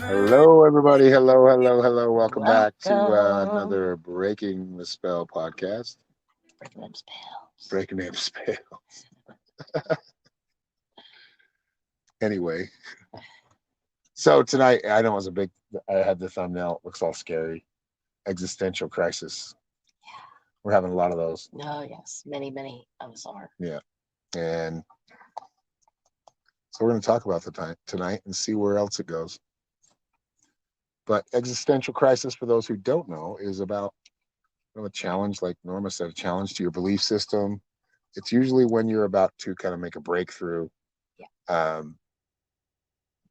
Hello, everybody. Hello. Welcome back to another Breaking the Spell podcast. Breaking them spells. Anyway, so tonight, I know I had the thumbnail. It looks all scary. Existential Crisis. We're having a lot of those. Oh, yes. Many of us are. Yeah. And so we're going to talk about the tonight and see where else it goes. But existential crisis, for those who don't know, is about a challenge, like Norma said, a challenge to your belief system. It's usually when you're about to kind of make a breakthrough. Yeah.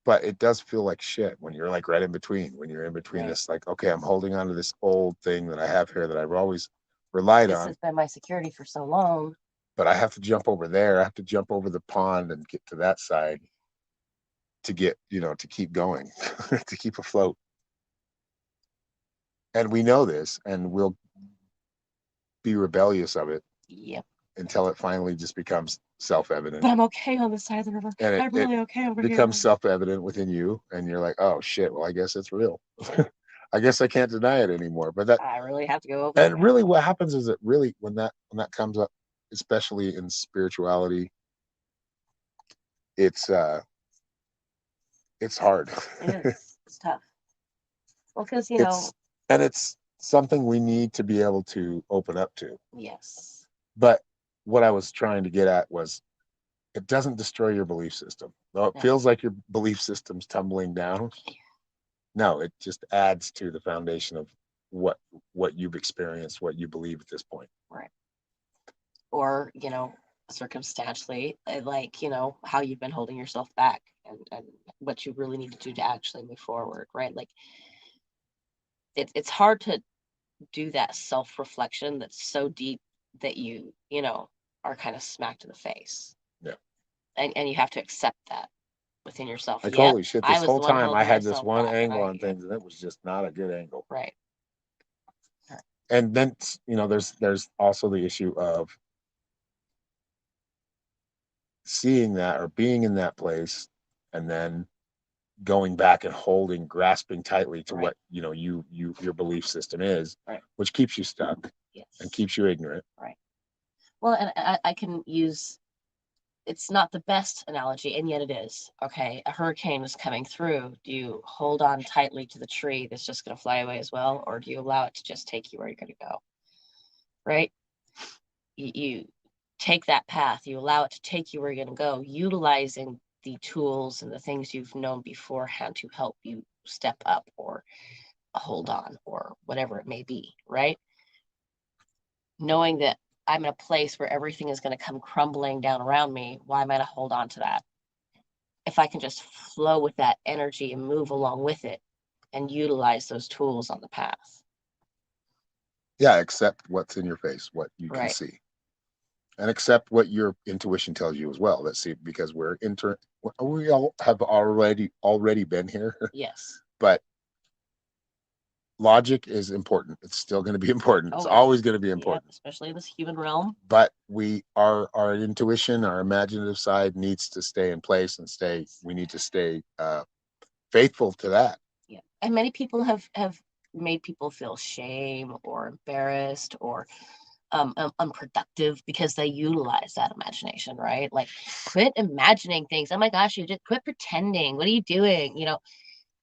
But it does feel like shit when you're like right in between, Right. this, like, okay, I'm holding on to this old thing that I have here that I've always relied on. This has been my security for so long. But I have to jump over there. I have to jump over the pond and get to that side to get, to keep going, to keep afloat. And we know this, and we'll be rebellious of it. Yep. Until it finally just becomes self-evident. But I'm okay on this side of the river. And I'm really okay over here. It becomes self-evident within you, and you're like, oh shit, well, I guess it's real. I guess I can't deny it anymore. But I really have to go over and really what happens is when that comes up, especially in spirituality, it's hard. It is. It's tough. Well, because it's something we need to be able to open up to. Yes. But what I was trying to get at was, it doesn't destroy your belief system. Though it feels like your belief system's tumbling down. No, it just adds to the foundation of what you've experienced, what you believe at this point. Right. Or, circumstantially, like, how you've been holding yourself back and what you really need to do to actually move forward, right? Like, it's hard to do that self-reflection that's so deep that you are kind of smacked in the face. Yeah. And you have to accept that within yourself. Like, holy shit, this whole time I had this one angle on things, and it was just not a good angle. Right. And then, there's also the issue of seeing that or being in that place and then going back and grasping tightly to what, your belief system is, which keeps you stuck. Yes. And keeps you ignorant. Right. Well, and I can use, it's not the best analogy, and yet it is. Okay, a hurricane is coming through. Do you hold on tightly to the tree that's just going to fly away as well, or do you allow it to just take you where you're going to go? Right? You take that path. You allow it to take you where you're going to go, utilizing the tools and the things you've known beforehand to help you step up or hold on or whatever it may be, right? Knowing that I'm in a place where everything is going to come crumbling down around me, why am I going to hold on to that? If I can just flow with that energy and move along with it and utilize those tools on the path. Yeah, accept what's in your face, what you can see. And accept what your intuition tells you as well. Let's see, because we all have already been here. Yes. But logic is important. It's still going to be important. It's always going to be important. Yeah, especially in this human realm. But our intuition, our imaginative side needs to stay in place we need to stay faithful to that. Yeah. And many people have made people feel shame or embarrassed or unproductive because they utilize that imagination, right? Like, quit imagining things. Oh my gosh, you just quit pretending. What are you doing?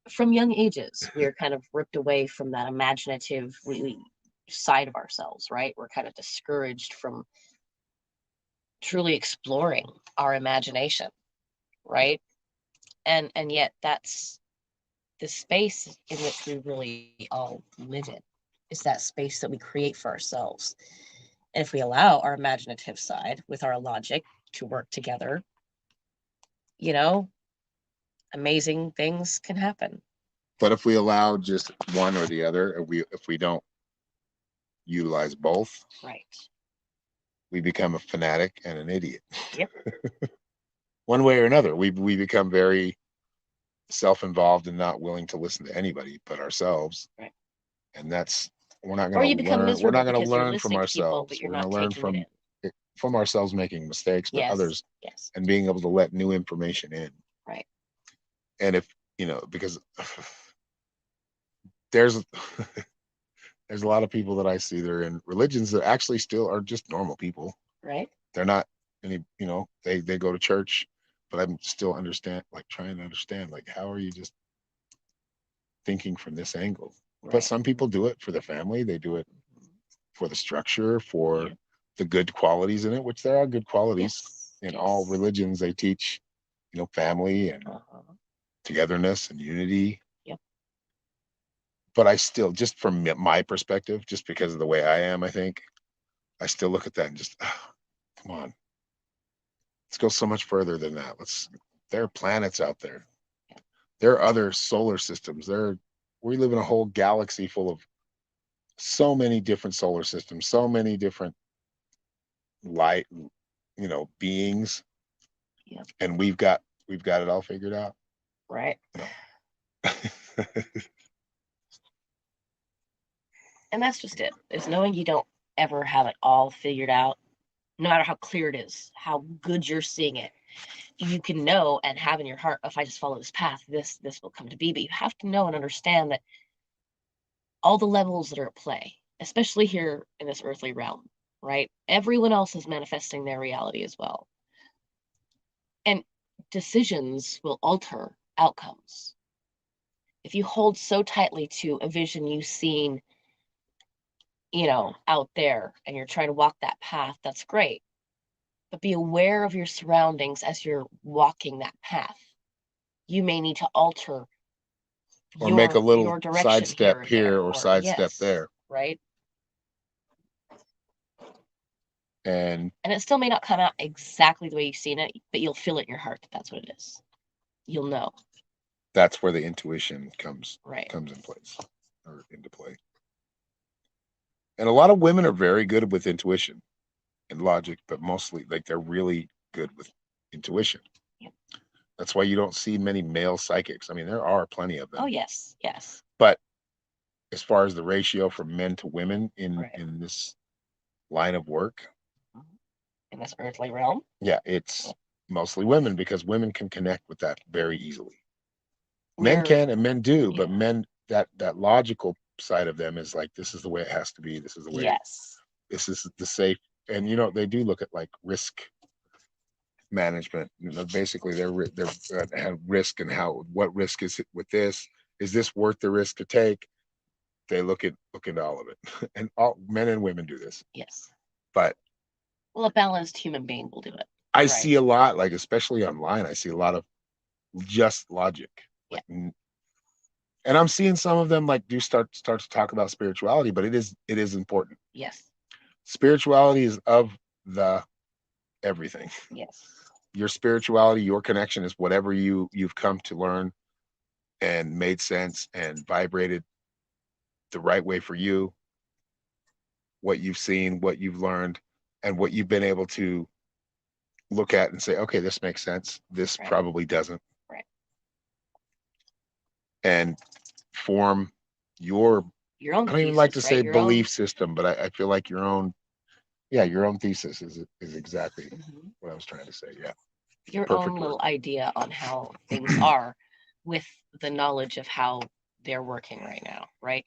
From young ages, we're kind of ripped away from that imaginative side of ourselves, right? We're kind of discouraged from truly exploring our imagination, right? And yet that's the space in which we really all live in, is that space that we create for ourselves. And if we allow our imaginative side with our logic to work together, amazing things can happen. But if we allow just one or the other, if we don't utilize both, right, we become a fanatic and an idiot. Yep. One way or another, we become very self-involved and not willing to listen to anybody but ourselves. Right. And we're not going to learn. We're not going to learn from ourselves. We're going to learn from ourselves making mistakes, but Yes. others, Yes. and being able to let new information in. Right. And if, because there's there's a lot of people that I see that are in religions that actually still are just normal people. Right. They're not any, they go to church, but I'm still trying to understand, like, how are you just thinking from this angle? But Right. some people do it for the family. They do it for the structure, for Yeah. the good qualities in it, which there are good qualities Yes. in all Yes. religions. They teach, family and togetherness and unity. Yep. But I still, just from my perspective, just because of the way I am, I think I still look at that and just, come on, let's go so much further than that. There are planets out there. There are other solar systems. We live in a whole galaxy full of so many different solar systems, so many different light, beings, Yep. and we've got it all figured out. Right. No. And that's just it. Is knowing you don't ever have it all figured out, no matter how clear it is, how good you're seeing it. You can know and have in your heart, if I just follow this path, this will come to be. But you have to know and understand that all the levels that are at play, especially here in this earthly realm, right? Everyone else is manifesting their reality as well. And decisions will alter outcomes. If you hold so tightly to a vision you've seen, out there, and you're trying to walk that path, that's great. But be aware of your surroundings as you're walking that path. You may need to alter Or make a little your direction sidestep here or sidestep yes, there. right? And it still may not come out exactly the way you've seen it, but you'll feel it in your heart that that's what it is. You'll know. That's where the intuition comes Right. into play. And a lot of women are very good with intuition and logic, but mostly, like, they're really good with intuition. Yep. That's why you don't see many male psychics. I mean, there are plenty of them. Oh, yes. Yes. But as far as the ratio from men to women in this line of work, in this earthly realm, yeah, it's mostly women, because women can connect with that very easily. Men can, and men do, but men, that logical side of them is like, this is the way it has to be. This is the way. Yes. This is the safe. And they do look at, like, risk management. Basically, they're have risk, and what risk is it with this? Is this worth the risk to take? They look into all of it, and all men and women do this. Yes. But a balanced human being will do it. I see a lot, like, especially online, I see a lot of just logic. Yeah. And I'm seeing some of them, like, do start to talk about spirituality, but it is important. Yes. Spirituality is of the everything. Yes. Your spirituality, your connection is whatever you've come to learn and made sense and vibrated the right way for you, what you've seen, what you've learned, and what you've been able to look at and say, okay, this makes sense. This probably doesn't. Right. And form your own. I don't even like to say belief system, but I feel like your own thesis is exactly what I was trying to say. Yeah. Your own little idea on how things are, with the knowledge of how they're working right now, right?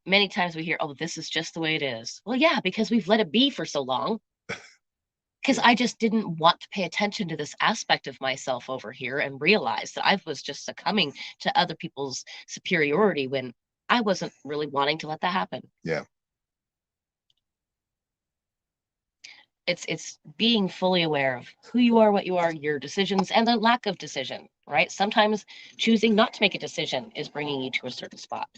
Many times we hear, oh, this is just the way it is. Well, yeah, because we've let it be for so long. Because I just didn't want to pay attention to this aspect of myself over here and realize that I was just succumbing to other people's superiority when I wasn't really wanting to let that happen. Yeah. It's being fully aware of who you are, what you are, your decisions, and the lack of decision, right? Sometimes choosing not to make a decision is bringing you to a certain spot.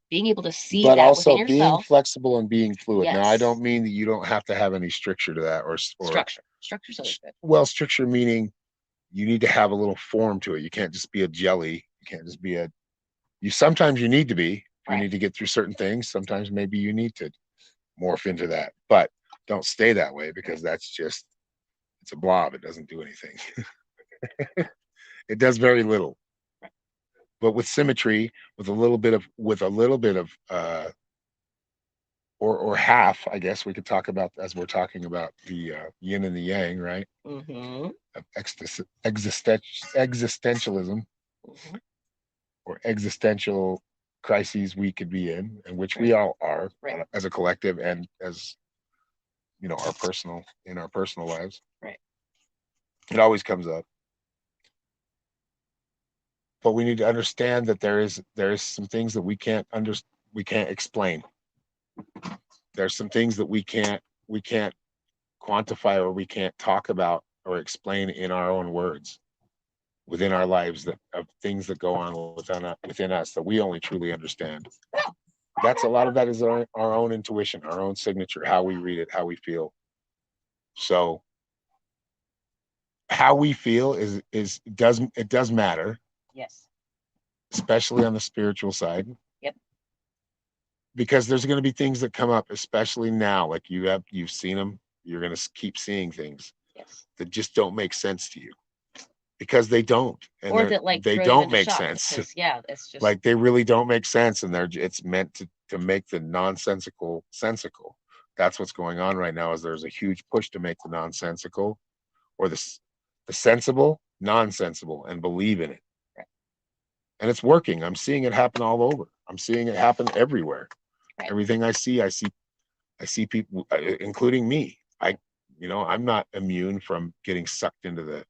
Being able to see but that also within being yourself, flexible and being fluid. Yes. Now, I don't mean that you don't have to have any structure to that, or structure. Structure's always good. Well, structure meaning you need to have a little form to it. You can't just be a jelly. You can't just be sometimes you need to be. You need to get through certain things. Sometimes maybe you need to morph into that, but don't stay that way, because it's a blob. It doesn't do anything. It does very little. But with symmetry, with a little bit of or half, I guess we could talk about, as we're talking about the yin and the yang, right? Mm-hmm. Of existentialism Mm-hmm. or existential crises we could be in which we Right. all are Right. as a collective and as our personal lives. Right. It always comes up, but we need to understand that there is some things that we can't explain. There's some things that we can't quantify, or we can't talk about or explain in our own words within our lives, that of things that go on within us that we only truly understand. That's a lot of that is our own intuition, our own signature, how we read it, how we feel. So how we feel does matter, Yes. especially on the spiritual side. Yep. Because there's going to be things that come up, especially now, like you've seen them. You're going to keep seeing things Yes. that just don't make sense to you, because they don't, and Or that like they throw you don't into make shock sense. because it's just Like they really don't make sense, and it's meant to make the nonsensical sensical. That's what's going on right now. Is there's a huge push to make the nonsensical, or the sensible nonsensible, and believe in it. Right. And it's working. I'm seeing it happen all over. I'm seeing it happen everywhere. Right. Everything I see people, including me. I'm not immune from getting sucked into the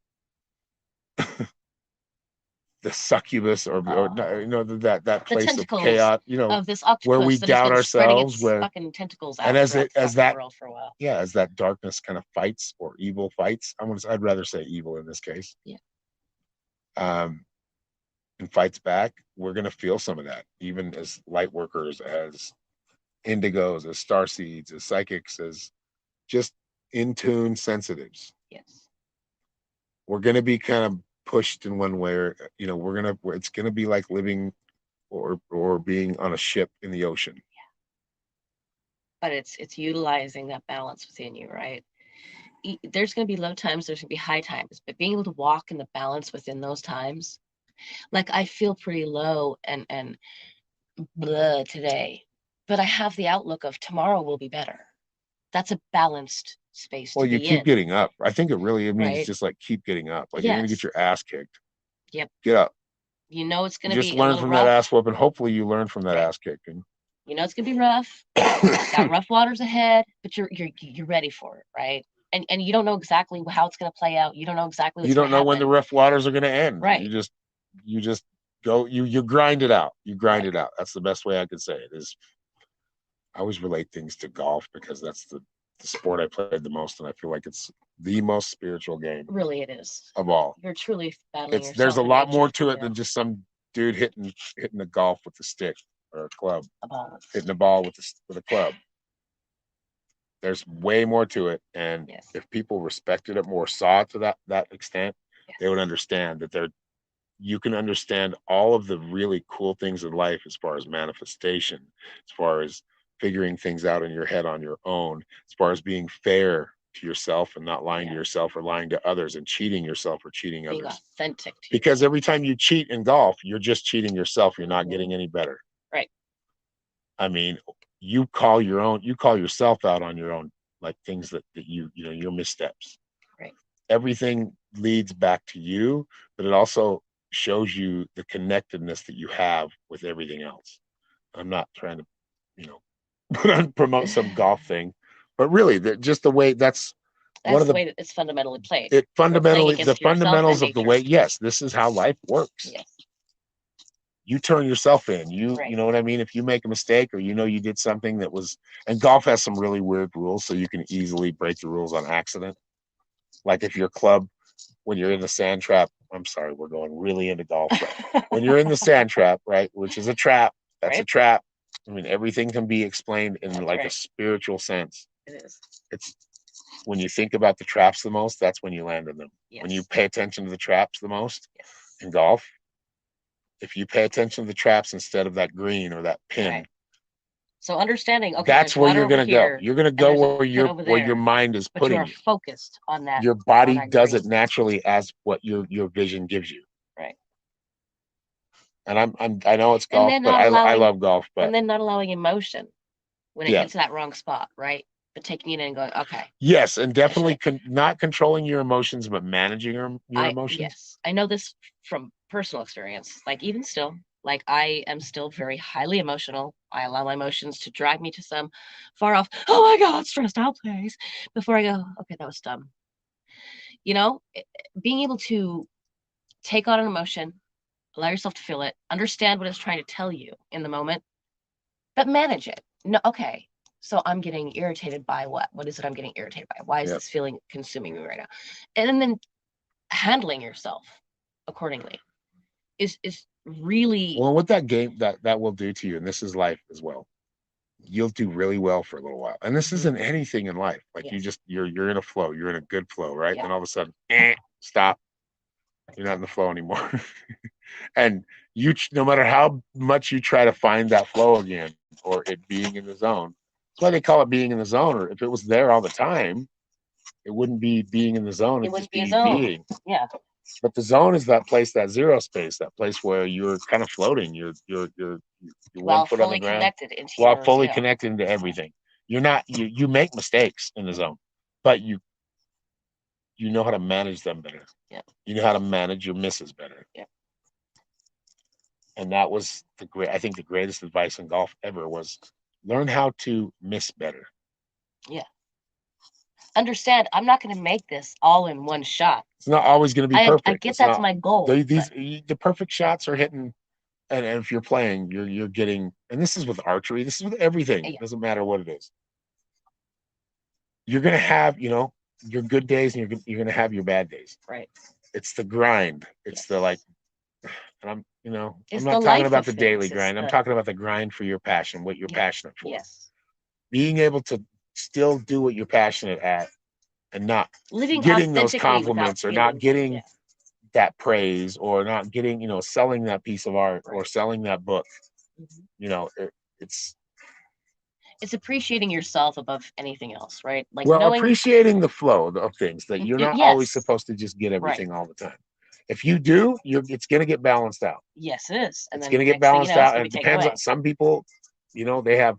succubus, or that the place of tentacles chaos, of this where we octopus that has doubt been spreading ourselves, its where fucking tentacles and out throughout the fucking world for a while. yeah, as that darkness kind of fights, or evil fights. I'd rather say evil in this case. Yeah. And fights back. We're gonna feel some of that, even as light workers, as indigos, as star seeds, as psychics, as just in tune sensitives. Yes. We're gonna be kind of pushed in one way, or it's gonna be like living or being on a ship in the ocean. But it's utilizing that balance within you, right? There's going to be low times, there's going to be high times, but being able to walk in the balance within those times. Like I feel pretty low and blah today, but I have the outlook of tomorrow will be better. That's a balanced space Well, to you be keep in, getting up. I think it means right? just like keep getting up. Like you're gonna get Yes. your ass kicked. Yep. Get up. You know it's going to Just be a learn little from that rough. ass whooping. Hopefully you learn from that Right. ass kicking. You know it's going to be rough. Got rough waters ahead, but you're ready for it, right? And you don't know exactly how it's going to play out. You don't know exactly what's You going don't to know when happen. the rough waters are gonna end. Right. You just go. You grind it out. You grind Right. it out. That's the best way I could say it. Is I always relate things to golf, because that's the sport I played the most, and I feel like it's the most spiritual game Really, it is. of all. You're truly battling yourself. There's a in lot nature, more to it than just some dude hitting a golf with a stick, or a club, hitting a ball with a club. There's way more to it, and Yes. if people respected it more, saw it to that extent, Yes. they would understand that you can understand all of the really cool things in life, as far as manifestation, as far as figuring things out in your head on your own, as far as being fair to yourself and not lying to yourself or lying to others, and cheating yourself or cheating Being others. authentic to Because every time you cheat in golf, you're just cheating yourself. You're not getting any better. Right. I mean, you call yourself out on your own, like things that your missteps. Right. Everything leads back to you, but it also shows you the connectedness that you have with everything else. I'm not trying to promote some golf thing, but really, just the way that's one of the the way that it's fundamentally played. it fundamentally the against yourself fundamentals and of the nature. way. Yes, this is how life works. Yes. You turn yourself in. You Right. know what I mean? If you make a mistake, or you did something that was, and golf has some really weird rules, so you can easily break the rules on accident. Like if your club, when you're in the sand trap, I'm sorry, we're going really into golf. But when you're in the sand trap, right, which is a trap, that's a Right. trap. I mean, everything can be explained in That's like a right. spiritual sense. It is. It's when you think about the traps the most, that's when you land in them. Yes. When you pay attention to the traps the most Yes. in golf, if you pay attention to the traps instead of that green or that pin, Right. So understanding, okay, that's where you're going to go. You're going to go where your mind is but you putting are you. focused on that. Your body that does green. it naturally as what your vision gives you. Right. And I know it's golf, but I love golf. But and then not allowing emotion. when it hits that wrong spot, right? But taking it in and going, okay. Yes, and definitely not controlling your emotions, but managing your emotions. Yes, I know this from personal experience. Like even still, like I am still very highly emotional. I allow my emotions to drag me to some far off, oh my God, stressed out place before I go, okay, that was dumb. You know, being able to take on an emotion, allow yourself to feel it, understand what it's trying to tell you in the moment, but manage it. No, okay. So I'm getting irritated by what? What is it I'm getting irritated by? Why is this feeling consuming me right now? And then handling yourself accordingly is really well. What that game that will do to you, and this is life as well. You'll do really well for a little while, and this isn't anything in life. Like you're in a flow. You're in a good flow, right? Yeah. And all of a sudden, stop. You're not in the flow anymore. And no matter how much you try to find that flow again, or it being in the zone, that's why they call it being in the zone. Or if it was there all the time, it wouldn't be being in the zone. it It'd just wouldn't be a be zone. being. Yeah. But the zone is that place, that zero space, that place where you're kind of floating. You're While 1 foot on the fully ground, connected into while your fully connected into everything. You're not. You make mistakes in the zone, but you know how to manage them better. Yeah. You know how to manage your misses better. Yeah. And that was I think the greatest advice in golf ever was learn how to miss better. Yeah. Understand, I'm not going to make this all in one shot. It's not always going to be perfect. I get that's my goal. The perfect shots are hitting, and if you're playing, you're getting, and this is with archery, this is with everything. It doesn't matter what it is. You're going to have, your good days, and you're going to have your bad days. Right. It's the grind. It's the like, and I'm it's not talking about the daily grind. I'm talking about the grind for your passion, what you're passionate for. Yes. Being able to still do what you're passionate at and not living getting those compliments or not getting that praise or not getting, selling that piece of art or selling that book. It's appreciating yourself above anything else, right? Like appreciating the flow of things, that you're not always supposed to just get everything all the time. If you do, it's going to get balanced out. Yes, it is. And it's going to get balanced out. And it depends on some people, they have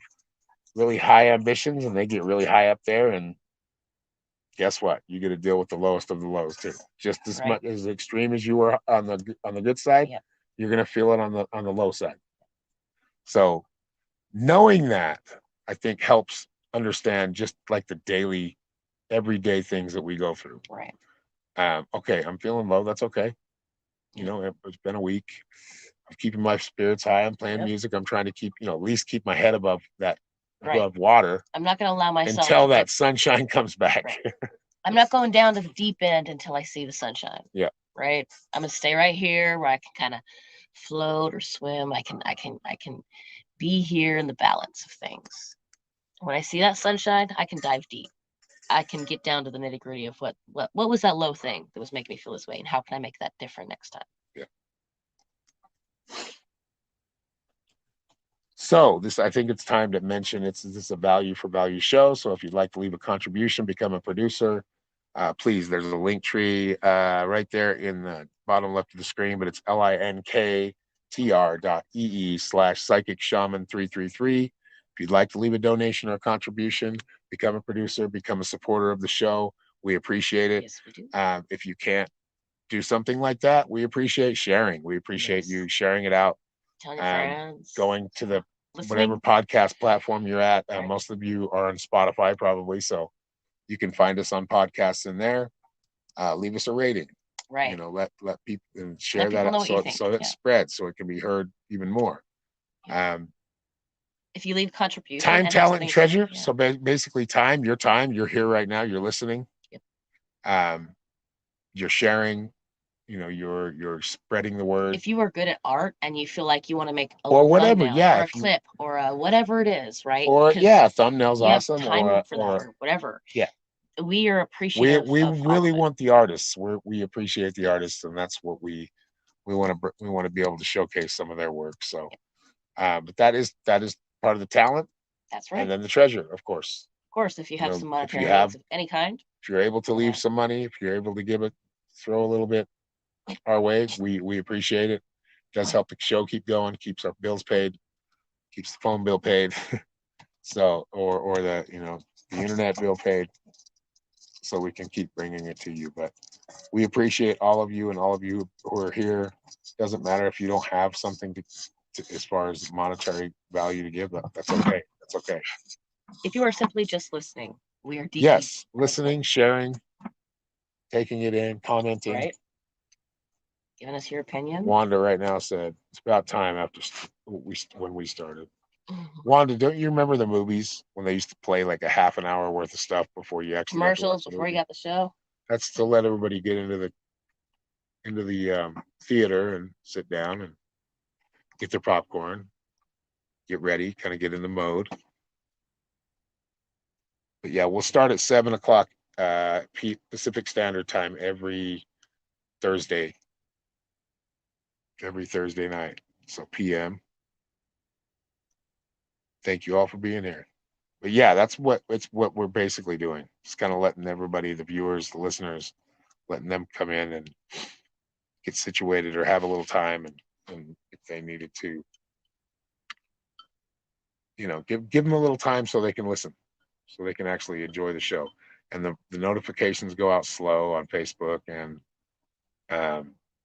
really high ambitions and they get really high up there. And guess what? You get to deal with the lowest of the lows too. Just as much as extreme as you are on the good side, you're going to feel it on the low side. So knowing that, I think, helps understand just like the daily, everyday things that we go through. Right. Okay, I'm feeling low. That's okay. It's been a week. I'm keeping my spirits high. I'm playing music. I'm trying to keep, at least keep my head above water. I'm not going to allow myself until that sunshine comes back. Right. I'm not going down to the deep end until I see the sunshine. Yeah. Right. I'm going to stay right here where I can kind of float or swim. I can be here in the balance of things. When I see that sunshine, I can dive deep. I can get down to the nitty gritty of what was that low thing that was making me feel this way, and how can I make that different next time? Yeah. So I think it's time to mention this is a value for value show. So if you'd like to leave a contribution, become a producer, please. There's a link tree right there in the bottom left of the screen, but it's linktr.ee/psychic shaman 333. If you'd like to leave a donation or a contribution, become a producer, become a supporter of the show. We appreciate it. Yes, we do. If you can't do something like that, we appreciate sharing. We appreciate you sharing it out. Telling your friends. Going to the whatever podcast platform you're at. Most of you are on Spotify probably, so you can find us on podcasts in there. Leave us a rating. Right. Let people and share that out so it spreads, so it can be heard even more. If you leave contribution, time, talent, and treasure. So basically, you're here right now. You're listening. Yep. You're sharing. You're spreading the word. If you are good at art and you feel like you want to make or whatever, or a clip or whatever it is, right? Or thumbnails awesome, time for that or whatever. Yeah. We are appreciative. We really want the artists. We appreciate the artists, and that's what we want to be able to showcase some of their work. So, but that is part of the talent. That's right. And then the treasure, of course. Of course, if you have some monetary needs of any kind, if you're able to leave some money, if you're able to throw a little bit our way, we appreciate it. It does help the show keep going, keeps our bills paid, keeps the phone bill paid. So, or the, the internet bill paid, so we can keep bringing it to you. But we appreciate all of you and all of you who are here. Doesn't matter if you don't have something to as far as monetary value to give, that's okay. That's okay. If you are simply just listening, we are deeply Yes, grateful, listening, sharing, taking it in, commenting. right? Giving us your opinion. Wanda right now said it's about time after when we started. Wanda, don't you remember the movies when they used to play like a half an hour worth of stuff before you actually got to watch Commercials the before you movie? got the show. That's to let everybody get into the theater and sit down and get their popcorn, get ready, kind of get in the mode. But yeah, we'll start at 7 o'clock Pacific Standard Time Thursday, every Thursday night. So PM. Thank you all for being here. But yeah, that's what we're basically doing. Just kind of letting everybody, the viewers, the listeners, letting them come in and get situated or have a little time, and if they needed to, give them a little time so they can listen, so they can actually enjoy the show. And the notifications go out slow on Facebook, and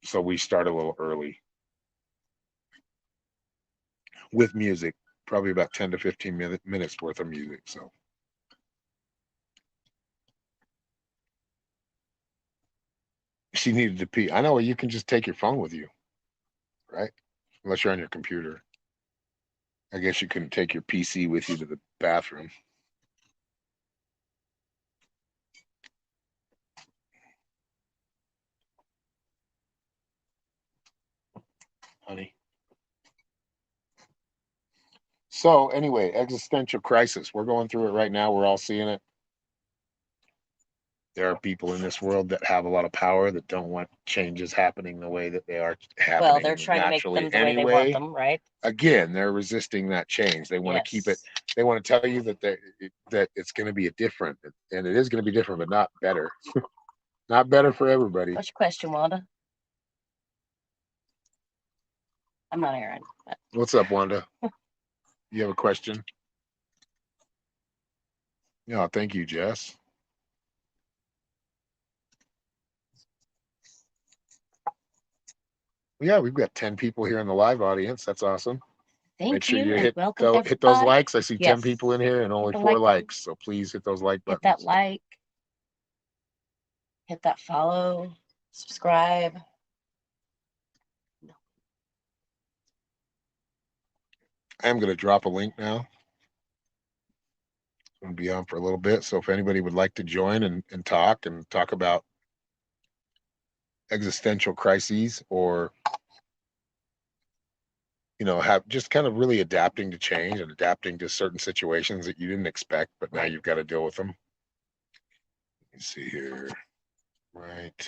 so we start a little early with music, probably about 10 to 15 minutes worth of music. So she needed to pee. I know, you can just take your phone with you, right? Unless you're on your computer. I guess you couldn't take your PC with you to the bathroom. Honey. So anyway, existential crisis. We're going through it right now. We're all seeing it. There are people in this world that have a lot of power that don't want changes happening the way that they are happening. Well, they're trying to make them naturally the way they anyway. want them, right? Again, they're resisting that change. They want to keep it. Yes. They want to tell you that it's going to be a different, and it is going to be different, but not better. Not better for everybody. What's your question, Wanda? I'm not Aaron. But What's up, Wanda? You have a question? No, thank you, Jess. Yeah, we've got 10 people here in the live audience. That's awesome. thank Make sure you you and hit welcome hit those everybody. likes. I see 10 Yes. people in here and only the 4 like button. likes. So please hit those like Hit buttons. that like, hit that follow, subscribe. I am going to drop a link now. It's going to be on for a little bit. So if anybody would like to join and talk about existential crises, or have just kind of really adapting to change and adapting to certain situations that you didn't expect, but now you've got to deal with them. Let me see here. Right.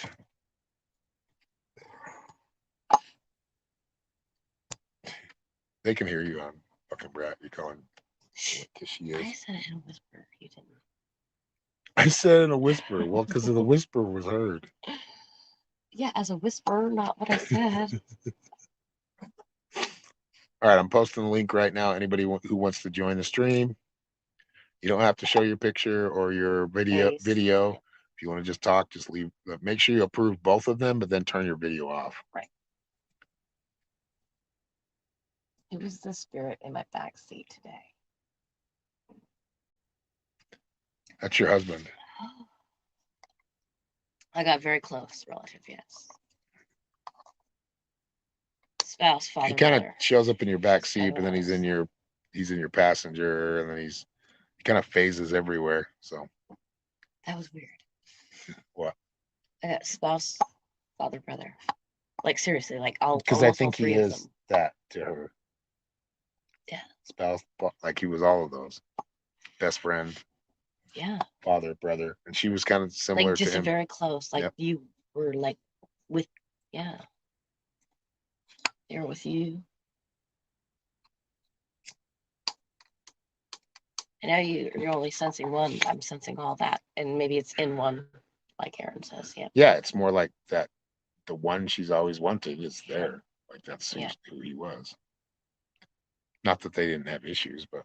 They can hear you on fucking brat. You're calling because she is. I said it in a whisper. You didn't. I said in a whisper. Well, because the whisper was heard. Yeah, as a whisper, not what I said. All right, I'm posting the link right now. Anybody who wants to join the stream, you don't have to show your picture or your video. Face. If you want to just talk, just leave. Make sure you approve both of them, but then turn your video off. Right. It was the spirit in my back seat today. That's your husband. I got very close, relative, yes. Spouse, father, He kind of mother. shows up in your back seat, I but then he's was. in your passenger, and then he kind of phases everywhere. So That was weird. what? I got spouse, father, brother. Like seriously, like all Because I almost all think he three of is them. that to her. Yeah. Spouse, like he was all of those. Best friend, Yeah. father, brother, and she was kind of similar Like just to him. very close. Like Yep. you were like with, yeah. They were with you. And now you're only sensing one. I'm sensing all that, and maybe it's in one, like Aaron says. Yeah. Yeah, it's more like that. The one she's always wanted is there. Like that's who he was. Not that they didn't have issues, but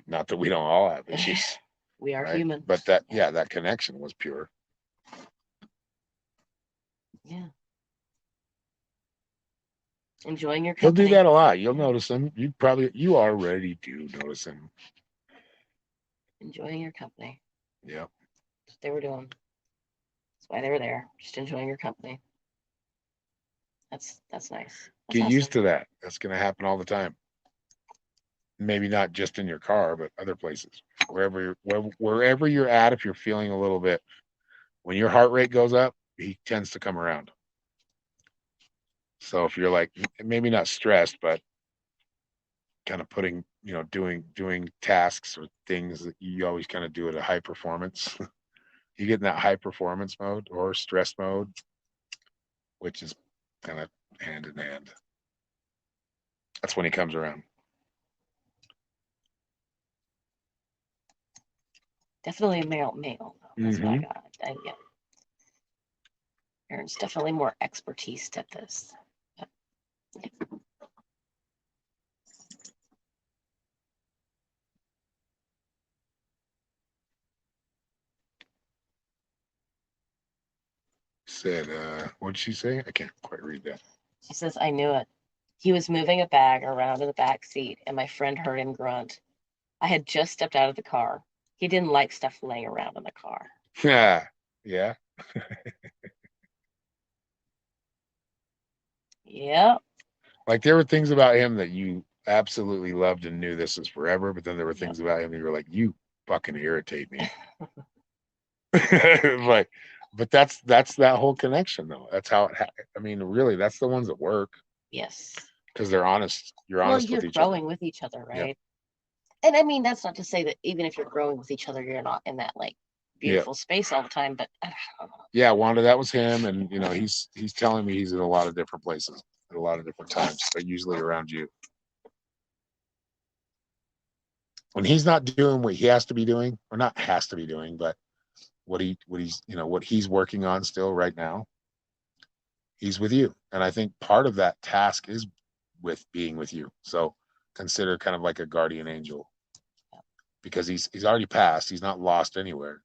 Not that we don't all have issues, We are right? human. But that, yeah, that connection was pure. Yeah. Enjoying your He'll company. do that a lot. You'll notice him. You already do notice him. Enjoying your company. Yeah. That's what they were doing. That's why they were there. Just enjoying your company. That's nice. That's Get awesome. used to that. That's going to happen all the time. Maybe not just in your car, but other places. Wherever you're at, if you're feeling a little bit, when your heart rate goes up, he tends to come around. So if you're like maybe not stressed, but kind of putting, doing tasks or things that you always kind of do at a high performance, you get in that high performance mode or stress mode, which is kind of hand in hand. That's when he comes around. Definitely male. That's what I got. Yeah. Aaron's definitely more expertise at this. Yeah. Said, what did she say? I can't quite read that. She says, I knew it. He was moving a bag around in the back seat, and my friend heard him grunt. I had just stepped out of the car. He didn't like stuff laying around in the car. Yeah. Yeah. Yeah. Like there were things about him that you absolutely loved and knew this was forever, but then there were things about him that you were like, you fucking irritate me. Like, but that's that whole connection though. That's how I mean, really, that's the ones that work. Yes. Because they're honest. You're honest with each other. You're growing with each other, right? Yeah. And I mean, that's not to say that even if you're growing with each other, you're not in that like beautiful space all the time. But I don't know. Yeah, Wanda, that was him, and he's telling me he's in a lot of different places at a lot of different times, but usually around you. When he's not doing what he has to be doing, or not has to be doing, but what he's working on still right now, he's with you. And I think part of that task is with being with you. So consider kind of like a guardian angel, because he's already passed. He's not lost anywhere.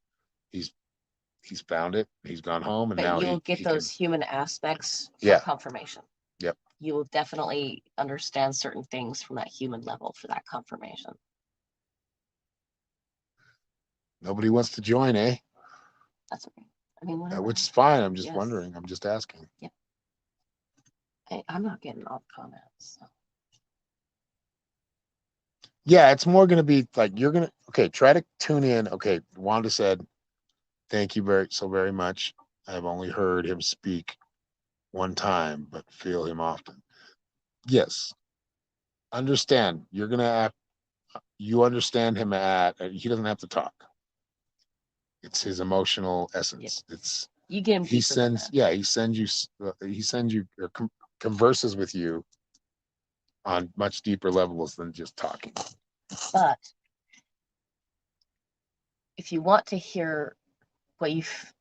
He's found it. He's gone home, and But now you'll get those human aspects for confirmation. Yep. You will definitely understand certain things from that human level for that confirmation. Nobody wants to join, eh? That's okay. I mean, whatever. Which is fine. I'm just wondering. I'm just asking. Yeah. I'm not getting all the comments. So. Yeah, it's more going to be like try to tune in. Okay, Wanda said, thank you very much. I've only heard him speak one time, but feel him often. Yes. Understand. You understand him he doesn't have to talk. It's his emotional essence. Yep. You get him. He sends you or converses with you on much deeper levels than just talking. But if you want to hear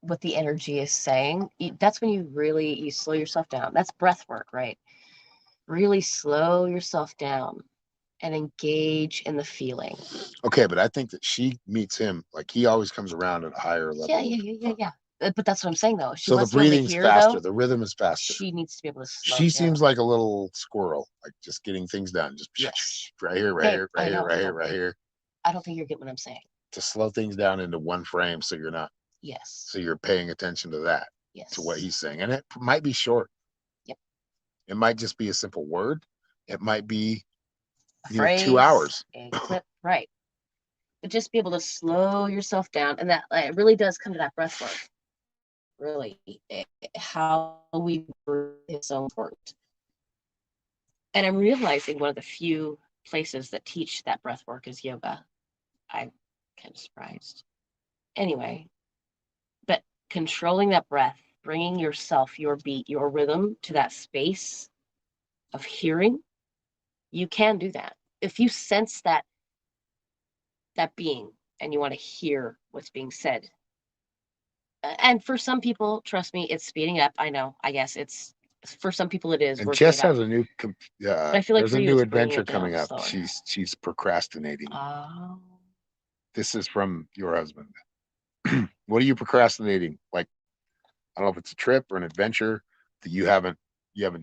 what the energy is saying, that's when you slow yourself down. That's breath work, right? Really slow yourself down and engage in the feeling. Okay, but I think that she meets him, like he always comes around at a higher level. Yeah. But that's what I'm saying though. So the breathing's faster, the rhythm is faster. She needs to be able to slow She seems like a little squirrel, like just getting things done. Just right here. I don't think you're getting what I'm saying. To slow things down into one frame so you're not. Yes. So you're paying attention to that. Yes. To what he's saying. And it might be short. Yep. It might just be a simple word. It might be a phrase, 2 hours. A clip, right. But just be able to slow yourself down. And that it really does come to that breath work. Really, how we breathe is so important. And I'm realizing one of the few places that teach that breath work is yoga. I'm kind of surprised. Anyway, but controlling that breath, bringing yourself, your beat, your rhythm to that space of hearing, you can do that. If you sense that being and you want to hear what's being said. And for some people, trust me, it's speeding up. I know, I guess it's For some people, it is And working Jess it out. has a new, But I feel like there's for a you, new it's bringing adventure it down coming up. slower. She's procrastinating. Oh. This is from your husband. What are you procrastinating? Like, I don't know if it's a trip or an adventure that you haven't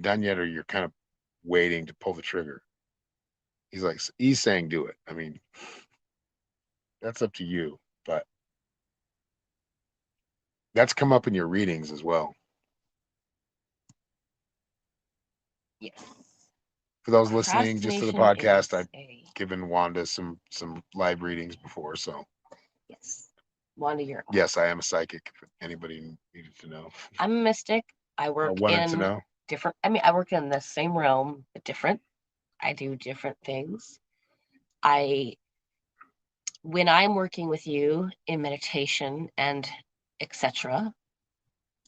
done yet, or you're kind of waiting to pull the trigger. He's saying do it. I mean, that's up to you, but that's come up in your readings as well. Yes. For those listening just to the podcast, I've a... given Wanda some live readings before, so yes. Wanda, you're yes, I am a psychic. If anybody needed to know, I'm a mystic. I work wanted to in know. different. I mean, I work in the same realm, but different. I do different things. When I'm working with you in meditation and etc.,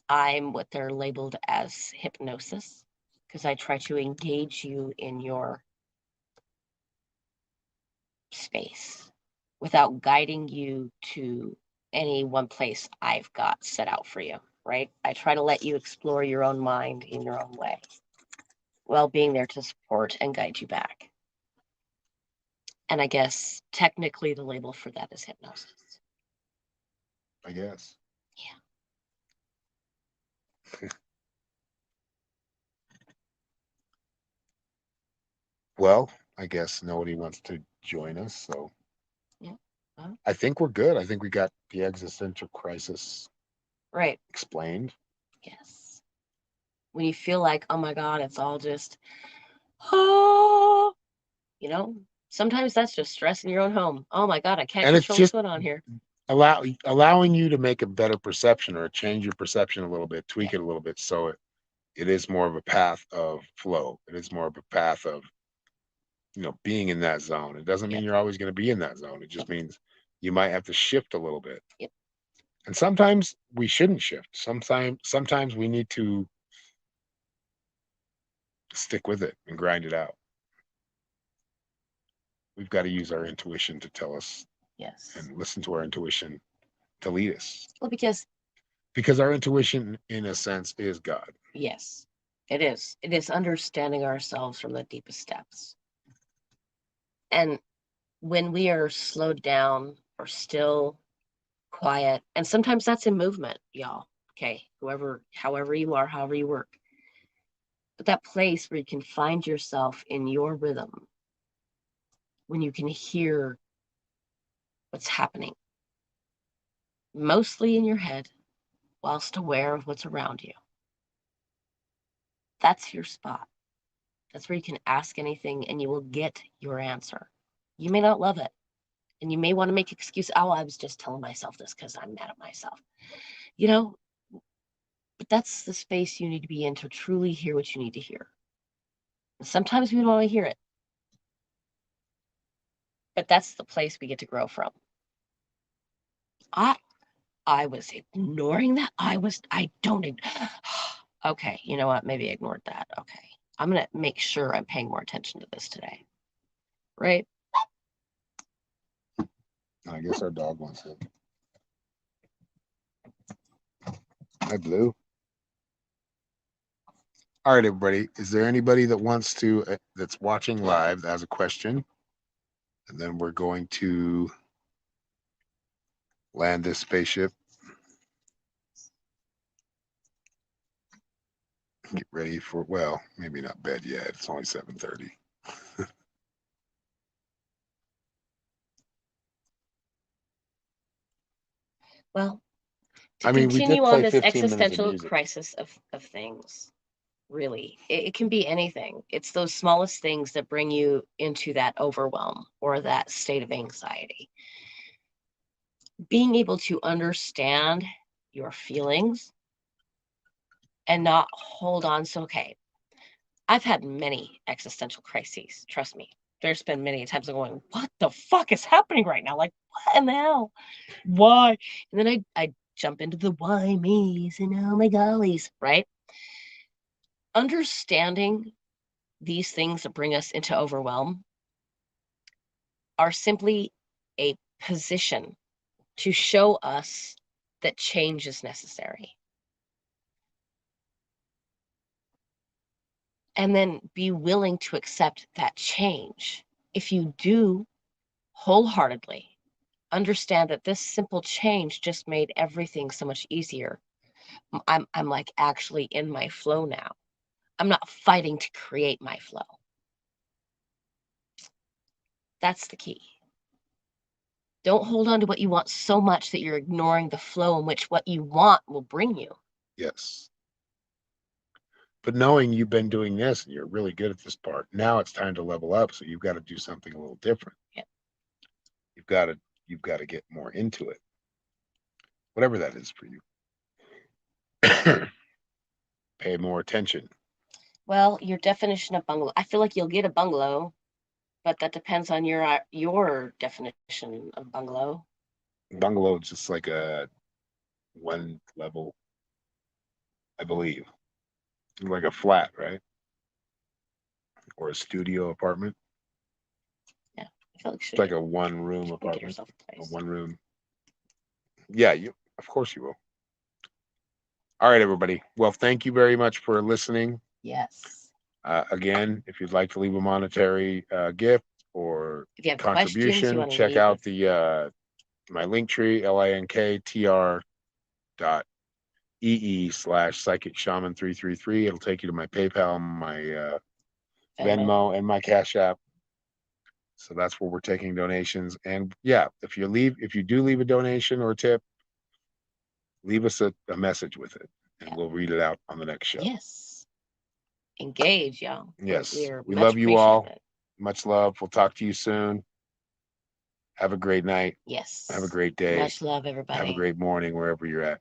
I'm what they're labeled as hypnosis, because I try to engage you in your space without guiding you to any one place I've got set out for you, right? I try to let you explore your own mind in your own way, while being there to support and guide you back. And I guess technically the label for that is hypnosis. I guess. Yeah. Well, I guess nobody wants to join us, so Yeah. Well, I think we're good. I think we got the existential crisis right. explained. Yes. When you feel like, oh my God, it's all just, oh, sometimes that's just stress in your own home. Oh my God, I can't And it's control what's just going on here. allowing you to make a better perception, or change your perception a little bit, tweak Yeah. it a little bit, so it is more of a path of flow. It is more of a path of, being in that zone. It doesn't mean Yep. you're always going to be in that zone. It just means you might have to shift a little bit. Yep. And sometimes we shouldn't shift. Sometimes we need to stick with it and grind it out. We've got to use our intuition to tell us, Yes. and listen to our intuition to lead us. Well, because Our intuition, in a sense, is God. yes, it is. It is understanding ourselves from the deepest depths. And when we are slowed down or still, quiet, and sometimes that's in movement, y'all. Okay, however you are, however you work. But that place where you can find yourself in your rhythm, when you can hear what's happening, mostly in your head, whilst aware of what's around you. That's your spot. That's where you can ask anything and you will get your answer. You may not love it. And you may want to make excuse. Oh, I was just telling myself this because I'm mad at myself. But that's the space you need to be in to truly hear what you need to hear. And sometimes we don't want to hear it. But that's the place we get to grow from. I was ignoring that. I don't. Okay, you know what? Maybe I ignored that. Okay. I'm going to make sure I'm paying more attention to this today. Right? I guess our dog wants it. Hi, Blue. All right, everybody. Is there anybody that wants to, that's watching live, that has a question? And then we're going to land this spaceship. Get ready for, well, maybe not bed yet. It's only 7:30. Well, to I mean, we continue did on play this 15 minutes of existential music. crisis of things, really, it can be anything. It's those smallest things that bring you into that overwhelm or that state of anxiety. Being able to understand your feelings and not hold on. So, okay, I've had many existential crises. Trust me. There's been many times I'm going, what the fuck is happening right now? Like, what in the hell? Why? And then I jump into the why me's and oh my gollies, right? Understanding these things that bring us into overwhelm are simply a position to show us that change is necessary. and then be willing to accept that change. If you do wholeheartedly understand that this simple change just made everything so much easier, I'm like actually in my flow now. I'm not fighting to create my flow. That's the key. Don't hold on to what you want so much that you're ignoring the flow in which what you want will bring you. Yes. But knowing you've been doing this and you're really good at this part, now it's time to level up. So you've got to do something a little different. Yeah. You've got to get more into it. Whatever that is for you. Pay more attention. Well, your definition of bungalow, I feel like you'll get a bungalow, but that depends on your definition of bungalow. Bungalow is just like a one level, I believe. Like a flat, right? Or a studio apartment. Yeah, I feel like It's like a one room get apartment. yourself a A place. one room. Yeah, of course you will. All right, everybody. Well, thank you very much for listening. Yes. Again, if you'd like to leave a monetary gift or If you have questions, you contribution, want to check leave out it. the my link tree, linktr.ee/psychic shaman 333. It'll take you to my PayPal, my Venmo, and my Cash App. So that's where we're taking donations. And yeah, if you do leave a donation or a tip, leave us a message with it, and we'll read it out on the next show. Yes. Engage, y'all. Yes. We much love you all. appreciated. Much love. We'll talk to you soon. Have a great night. Yes. Have a great day. Much love, everybody. Have a great morning wherever you're at.